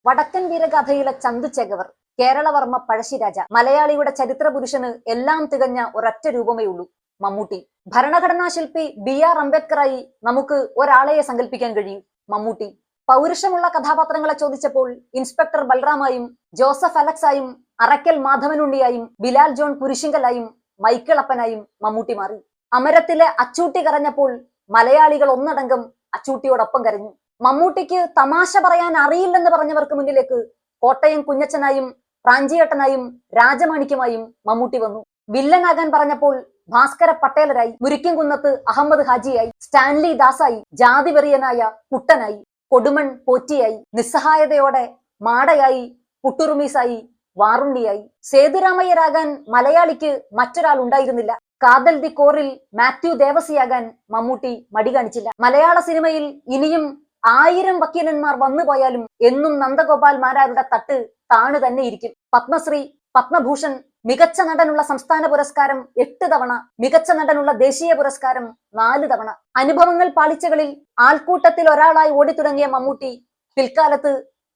വടക്കൻ വീരഗാഥയിലെ ചന്തുചേകവർ, കേരളവർമ്മ പഴശ്ശിരാജ, മലയാളിയുടെ ചരിത്ര പുരുഷന് എല്ലാം തികഞ്ഞ ഒരൊറ്റ രൂപമേ ഉള്ളൂ, മമ്മൂട്ടി. ഭരണഘടനാ ശില്പി BR അംബേദ്കറായി നമുക്ക് ഒരാളെയെ സങ്കല്പിക്കാൻ കഴിയും, മമ്മൂട്ടി. പൗരുഷമുള്ള കഥാപാത്രങ്ങളെ ചോദിച്ചപ്പോൾ ഇൻസ്പെക്ടർ ബൽറാമായും ജോസഫ് അലക്സായും അറക്കൽ മാധവനുണ്ണിയായും ബിലാൽ ജോൺ കുരിശിങ്കലായും മൈക്കിൾ അപ്പനായും മമ്മൂട്ടി മാറി. അമരത്തിലെ അച്ചൂട്ടി കരഞ്ഞപ്പോൾ മലയാളികൾ ഒന്നടങ്കം അച്ചൂട്ടിയോടൊപ്പം കരഞ്ഞു. മമ്മൂട്ടിക്ക് തമാശ പറയാൻ അറിയില്ലെന്ന് പറഞ്ഞവർക്ക് മുന്നിലേക്ക് കോട്ടയം കുഞ്ഞച്ചനായും പ്രാഞ്ചിയേട്ടനായും രാജമാണിക്യമായും മമ്മൂട്ടി വന്നു. വില്ലനാകാൻ പറഞ്ഞപ്പോൾ ഭാസ്കര പട്ടേലരായി, മുരിക്കുംകുന്നത്ത് അഹമ്മദ് ഹാജിയായി, സ്റ്റാൻലി ദാസായി, ജാതിവെറിയനായ കുട്ടനായി, കൊടുമൺ പോറ്റിയായി, നിസ്സഹായതയോടെ മാടയായി, പുട്ടുറുമീസായി, വാറുണ്ണിയായി. സേതുരാമയ്യരാകാൻ മലയാളിക്ക് മറ്റൊരാൾ ഉണ്ടായിരുന്നില്ല. കാതൽ ദി കോറിൽ മാത്യു ദേവസിയാകാൻ മമ്മൂട്ടി മടി കാണിച്ചില്ല. മലയാള സിനിമയിൽ ഇനിയും 1000 വക്കീലന്മാർ വന്നുപോയാലും എന്നും നന്ദഗോപാൽ മാരാരുടെ തട്ട് താണു തന്നെ ഇരിക്കും. പത്മശ്രീ, പത്മഭൂഷൺ, മികച്ച നടനുള്ള സംസ്ഥാന പുരസ്കാരം 8 തവണ, മികച്ച നടനുള്ള ദേശീയ പുരസ്കാരം 4 തവണ. അനുഭവങ്ങൾ പാളിച്ചകളിൽ ആൾക്കൂട്ടത്തിൽ ഒരാളായി ഓടിത്തുടങ്ങിയ മമ്മൂട്ടി പിൽക്കാലത്ത്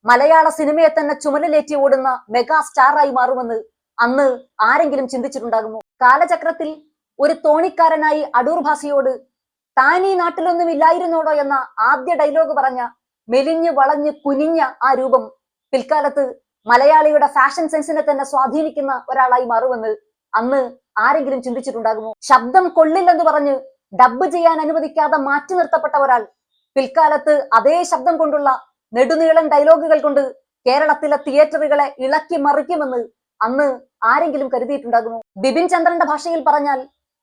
മലയാള സിനിമയെ തന്നെ ചുമലിലേറ്റി ഓടുന്ന മെഗാ സ്റ്റാറായി മാറുമെന്ന് അന്ന് ആരെങ്കിലും ചിന്തിച്ചിട്ടുണ്ടാകുമോ? കാലചക്രത്തിൽ ഒരു തോണിക്കാരനായി അടൂർ ഭാസിയോട് താൻ ഈ നാട്ടിലൊന്നും ഇല്ലായിരുന്നോടോ എന്ന ആദ്യ ഡയലോഗ് പറഞ്ഞ മെലിഞ്ഞു വളഞ്ഞ് കുനിഞ്ഞ ആ രൂപം പിൽക്കാലത്ത് മലയാളിയുടെ ഫാഷൻ സെൻസിനെ തന്നെ സ്വാധീനിക്കുന്ന ഒരാളായി മാറുമെന്ന് അന്ന് ആരെങ്കിലും ചിന്തിച്ചിട്ടുണ്ടാകുമോ? ശബ്ദം കൊള്ളില്ലെന്ന് പറഞ്ഞ് ഡബ്ബ് ചെയ്യാൻ അനുവദിക്കാതെ മാറ്റി നിർത്തപ്പെട്ട ഒരാൾ പിൽക്കാലത്ത് അതേ ശബ്ദം കൊണ്ടുള്ള നെടുനീളൻ ഡയലോഗുകൾ കൊണ്ട് കേരളത്തിലെ തിയേറ്ററുകളെ ഇളക്കി മറിക്കുമെന്ന് അന്ന് ആരെങ്കിലും കരുതിയിട്ടുണ്ടാകുമോ? ബിപിൻ ചന്ദ്രന്റെ ഭാഷയിൽ പറഞ്ഞാൽ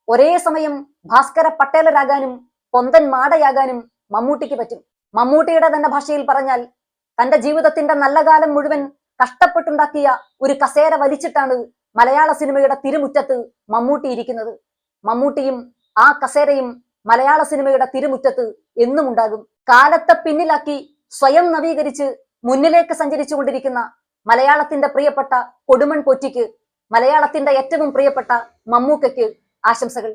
ഒരേ സമയം ഭാസ്കര പട്ടേലരാകാനും പൊന്തൻ മാടയാകാനും മമ്മൂട്ടിക്ക് പറ്റും. മമ്മൂട്ടിയുടെ തന്നെ ഭാഷയിൽ പറഞ്ഞാൽ തന്റെ ജീവിതത്തിന്റെ നല്ല കാലം മുഴുവൻ കഷ്ടപ്പെട്ടുണ്ടാക്കിയ ഒരു കസേര വലിച്ചിട്ടാണ് മലയാള സിനിമയുടെ തിരുമുറ്റത്ത് മമ്മൂട്ടി ഇരിക്കുന്നത്. മമ്മൂട്ടിയും ആ കസേരയും മലയാള സിനിമയുടെ തിരുമുറ്റത്ത് എന്നും ഉണ്ടാകും. കാലത്തെ പിന്നിലാക്കി സ്വയം നവീകരിച്ച് മുന്നിലേക്ക് സഞ്ചരിച്ചു കൊണ്ടിരിക്കുന്ന മലയാളത്തിന്റെ പ്രിയപ്പെട്ട കൊടുമൺ പോറ്റിക്ക്, മലയാളത്തിന്റെ ഏറ്റവും പ്രിയപ്പെട്ട മമ്മൂക്കയ്ക്ക് ആശംസകൾ.